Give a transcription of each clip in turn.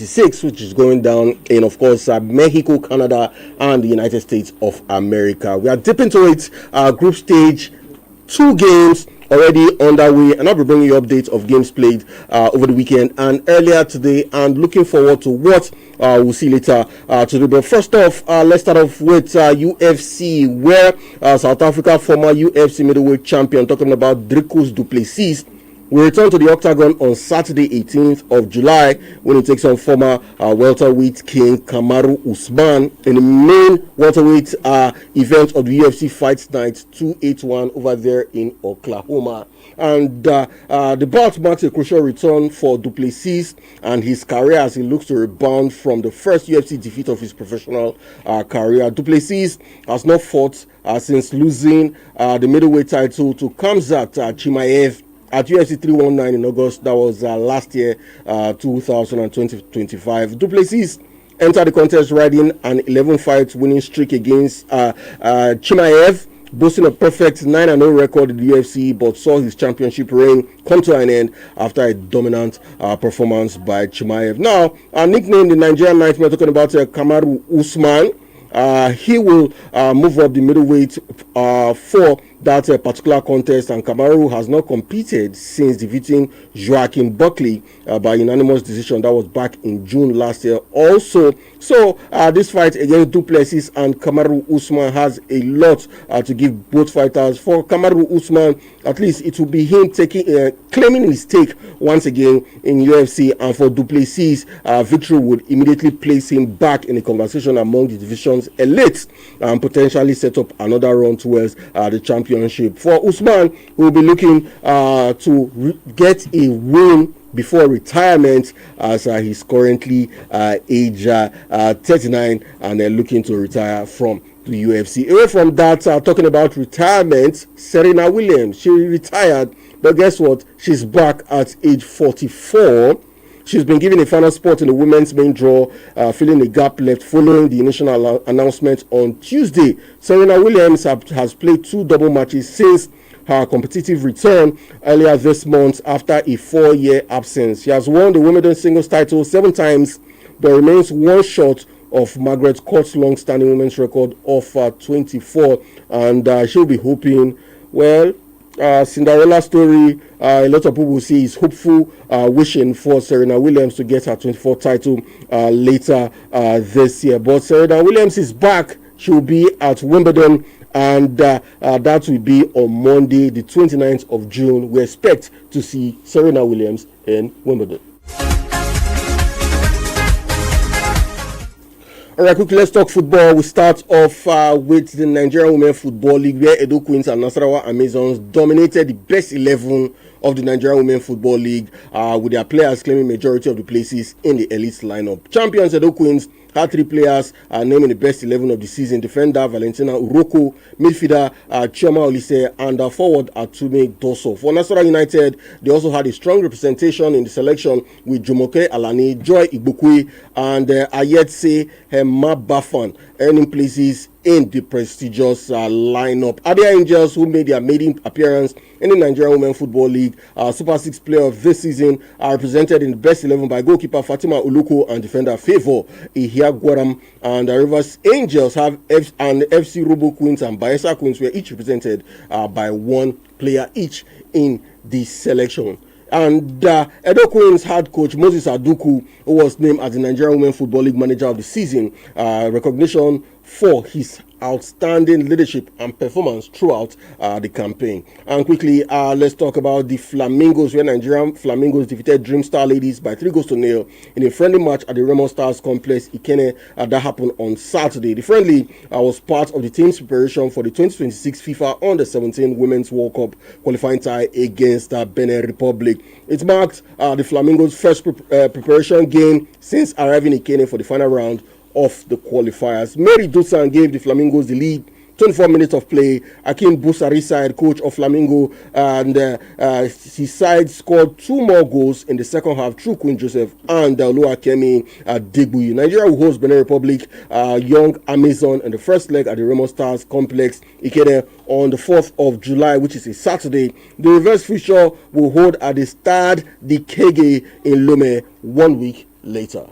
2026, which is going down in, of course, Mexico, Canada, and the United States of America. We are deep into it. Group stage, 2 games already underway, and I'll be bringing you updates of games played over the weekend and earlier today, and looking forward to what we'll see later today. But first off, let's start off with UFC, where South Africa former UFC middleweight champion, talking about Dricus du Plessis, will return to the octagon on Saturday, 18th of July, when he takes on former welterweight king Kamaru Usman in the main welterweight event of the UFC Fight Night 281 over there in Oklahoma. And the bout marks a crucial return for du Plessis and his career as he looks to rebound from the first UFC defeat of his professional career. Du Plessis has not fought since losing the middleweight title to Khamzat Chimaev at UFC 319 in August. That was last year, 2025. Du Plessis entered the contest riding an 11-fight winning streak against Chimaev, boasting a perfect 9-0 record in the UFC, but saw his championship reign come to an end after a dominant performance by Chimaev. Now, nicknamed the Nigerian Nightmare, talking about Kamaru Usman, he will move up the middleweight for that particular contest, and Kamaru has not competed since defeating Joaquin Buckley by unanimous decision. That was back in June last year also. So this fight against du Plessis and Kamaru Usman has a lot to give both fighters. For Kamaru Usman, at least it will be him claiming his stake once again in UFC, and for du Plessis, victory would immediately place him back in the conversation among the division's elites and potentially set up another run towards the championship. For Usman, we will be looking to get a win before retirement, as he's currently age 39 and looking to retire from the UFC. Away from that, talking about retirement, Serena Williams, she retired, but guess what? She's back at age 44. She's been given a final spot in the women's main draw, filling a gap left following the initial announcement on Tuesday. Serena Williams has played 2 double matches since her competitive return earlier this month after a 4-year absence. She has won the Wimbledon singles title 7 times, but remains 1 short of Margaret Court's long-standing women's record of 24, and she'll be hoping, well, Cinderella story, a lot of people see is hopeful, wishing for Serena Williams to get her 24th title later this year. But Serena Williams is back. She will be at Wimbledon, and that will be on Monday, the 29th of June. We expect to see Serena Williams in Wimbledon. All right, quickly, let's talk football. We start off with the Nigerian Women Football League, where Edo Queens and Nasarawa Amazons dominated the best 11 of the Nigerian Women Football League, with their players claiming majority of the places in the elite lineup. Champions Edo Queens had 3 players named in the best 11 of the season: defender Valentina Uroko, midfielder Chioma Olise, and forward Atume Doso. For Nasarawa United, they also had a strong representation in the selection with Jumoke Alani, Joy Igbokwe, and Ayetse Hema earning places in the prestigious lineup. Adia Angels, who made their maiden appearance in the Nigerian Women Football League Super 6 player of this season, are represented in the best 11 by goalkeeper Fatima Uluko and defender Favor Ihiagwaram. And the Rivers Angels have FC Robo Queens and Bayelsa Queens were each represented by 1 player each in this selection. And Edo Queens head coach Moses Aduku, who was named as the Nigerian Women Football League manager of the season, recognition for his outstanding leadership and performance throughout the campaign. And quickly, let's talk about the Flamingos, where Nigerian Flamingos defeated Dream Star Ladies by 3-0 in a friendly match at the Raymond Stars Complex, Ikene, that happened on Saturday. The friendly was part of the team's preparation for the 2026 FIFA Under-17 Women's World Cup qualifying tie against Benin Republic. It marked the Flamingos' first preparation game since arriving in Ikene for the final round of the qualifiers. Mary Dusan gave the Flamingos the lead 24 minutes of play. Akim Busari side, coach of Flamingo, and his side scored 2 more goals in the second half through Queen Joseph and Oluwakemi Degbuyi. Nigeria will host Benin Republic Young Amazon in the first leg at the Raymond Stars Complex, Ikede, on the 4th of July, which is a Saturday. The reverse fixture will hold at the Stade de Kege in Lome 1 week later.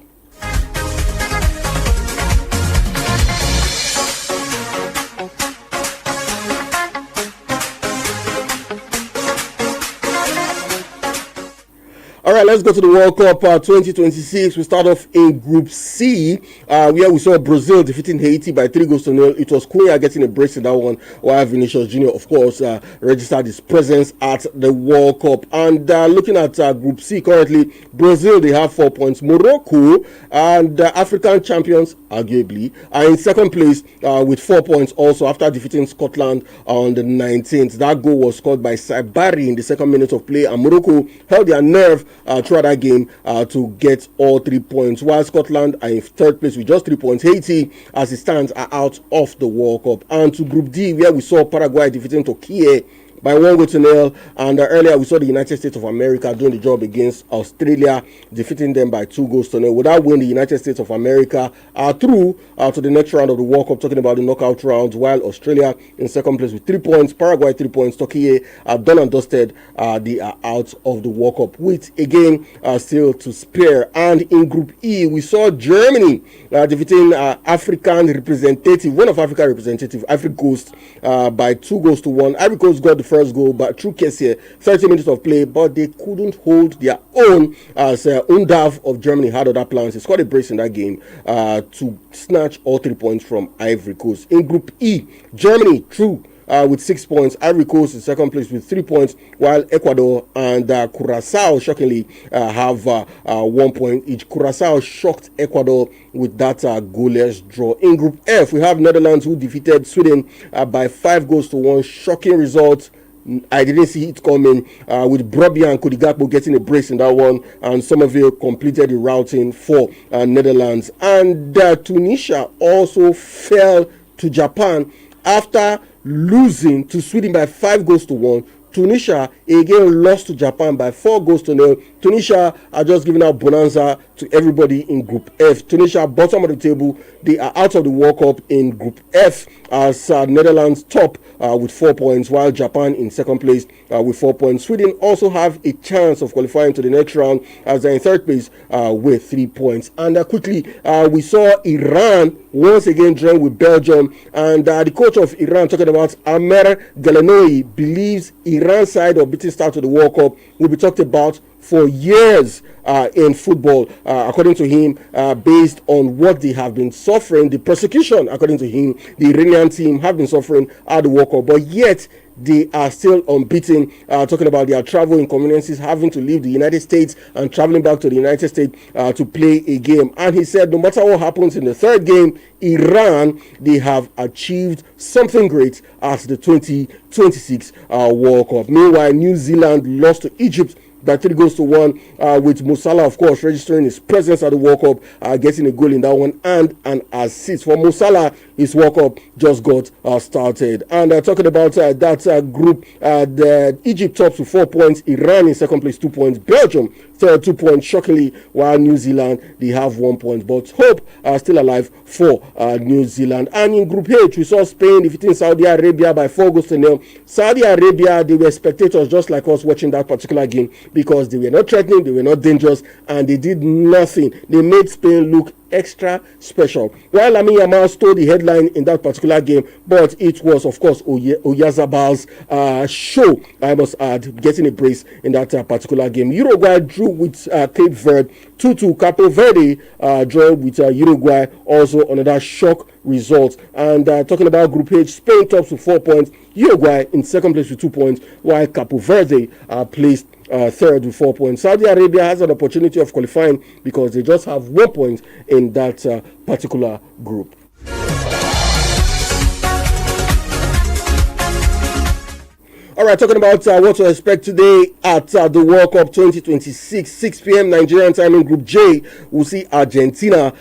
right, let's go to the World Cup 2026. We start off in Group C, where we saw Brazil defeating Haiti by 3-0. It was Cunha getting a brace in that one, while Vinicius Junior, of course, registered his presence at the World Cup. And looking at Group C currently, Brazil, they have 4 points. Morocco and African champions, arguably, are in second place with 4 points also after defeating Scotland on the 19th. That goal was scored by Saibari in the second minute of play, and Morocco held their nerve throughout that game to get all 3 points, while Scotland are in third place with just 3 points. Haiti, as it stands, are out of the World Cup. And to Group D, where we saw Paraguay defeating Turkey by 1-0, and earlier we saw the United States of America doing the job against Australia, defeating them by 2-0. With that win, the United States of America are through to the next round of the World Cup, talking about the knockout rounds, while Australia in second place with 3 points, Paraguay 3 points, Turkey are done and dusted. They are out of the World Cup with a game still to spare. And in Group E, we saw Germany defeating African representative, one of Africa representative, Ivory Coast, by 2-1. Ivory Coast got the first goal, but through Kessie, 30 minutes of play, but they couldn't hold their own as Undav of Germany had other plans. He scored a brace in that game to snatch all 3 points from Ivory Coast. In Group E, Germany through with 6 points. Ivory Coast in second place with 3 points, while Ecuador and Curacao, shockingly, have 1 point each. Curacao shocked Ecuador with that goalless draw. In Group F, we have Netherlands, who defeated Sweden by 5-1. Shocking result. I didn't see it coming, with Brobby and Kodigakpo getting a brace in that one, and Somerville completed the routing for Netherlands. And Tunisia also fell to Japan after losing to Sweden by 5-1. Tunisia again lost to Japan by 4-0. Tunisia are just giving out bonanza to everybody in Group F. Tunisia, bottom of the table, they are out of the World Cup in Group F, as Netherlands top with 4 points, while Japan in second place with 4 points. Sweden also have a chance of qualifying to the next round, as they're in third place with 3 points. And quickly, we saw Iran once again drawing with Belgium, and the coach of Iran, talking about Amer Galenoui, believes Iran's side of beating start to the World Cup will be talked about for years in football, according to him, based on what they have been suffering, the persecution, according to him, the Iranian team have been suffering at the World Cup, but yet they are still unbeaten, talking about their travel inconveniences, having to leave the United States and traveling back to the United States to play a game. And he said no matter what happens in the third game, Iran, they have achieved something great at the 2026 World Cup. Meanwhile, New Zealand lost to Egypt by 3-1, with Mo Salah, of course, registering his presence at the World Cup, getting a goal in that one and an assist. For Mo Salah, his World Cup just got started. And talking about that group, the Egypt tops with 4 points, Iran in second place 2 points, Belgium third 2 points, shockingly, while New Zealand, they have 1 point. But hope are still alive for New Zealand. And in Group H, we saw Spain defeating Saudi Arabia by 4-0. Saudi Arabia, they were spectators just like us watching that particular game, because they were not threatening, they were not dangerous, and they did nothing. They made Spain look extra special. While Lamine Yamal stole the headline in that particular game, but it was, of course, Oyarzabal's show, I must add, getting a brace in that particular game. Uruguay drew with Cape Verde 2-2. Capo Verde drew with Uruguay, also another shock result. And talking about Group H, Spain tops with 4 points, Uruguay in second place with 2 points, while Capo Verde placed third with 4 points. Saudi Arabia has an opportunity of qualifying because they just have 1 point in that particular group. All right, talking about what to expect today at the World Cup 2026, 6 p.m. Nigerian time in Group J, we'll see Argentina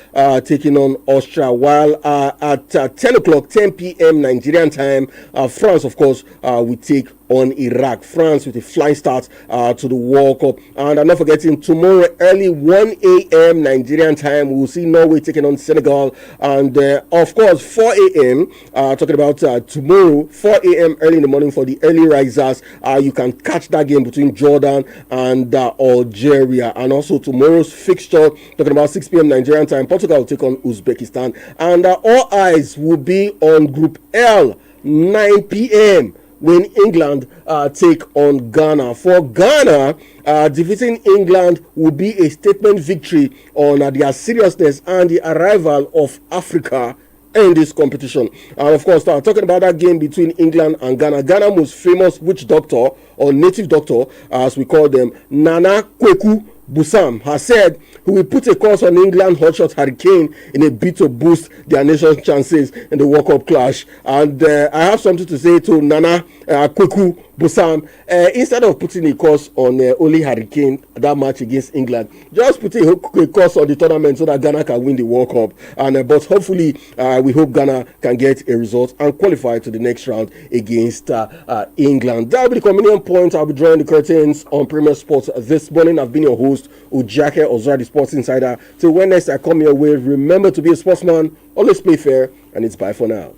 taking on Austria, while at 10 o'clock, 10 p.m. Nigerian time, France, of course, will take on Iraq. France with a flying start to the World Cup. And I'm not forgetting, tomorrow early 1 a.m. Nigerian time, we'll see Norway taking on Senegal. And of course, 4 a.m. Talking about tomorrow, 4 a.m. early in the morning for the early risers. You can catch that game between Jordan and Algeria. And also tomorrow's fixture, talking about 6 p.m. Nigerian time, Portugal will take on Uzbekistan. And all eyes will be on Group L, 9 p.m. when England take on Ghana. For Ghana, defeating England will be a statement victory on their seriousness and the arrival of Africa in this competition. And of course, talking about that game between England and Ghana, Ghana's most famous witch doctor, or native doctor as we call them, Nana Kweku Busam, has said he will put a curse on England hotshot Hurricane in a bid to boost their nation's chances in the World Cup clash. And I have something to say to Nana Kweku Busam. Instead of putting a curse on only Hurricane that match against England, just put a curse on the tournament so that Ghana can win the World Cup. And but hopefully, we hope Ghana can get a result and qualify to the next round against England. That will be the convenient point. I'll be drawing the curtains on Premier Sports this morning. I've been your host, Ujake Ozora, the Sports Insider. Till when next I come your way, remember to be a sportsman, always play fair, and it's bye for now.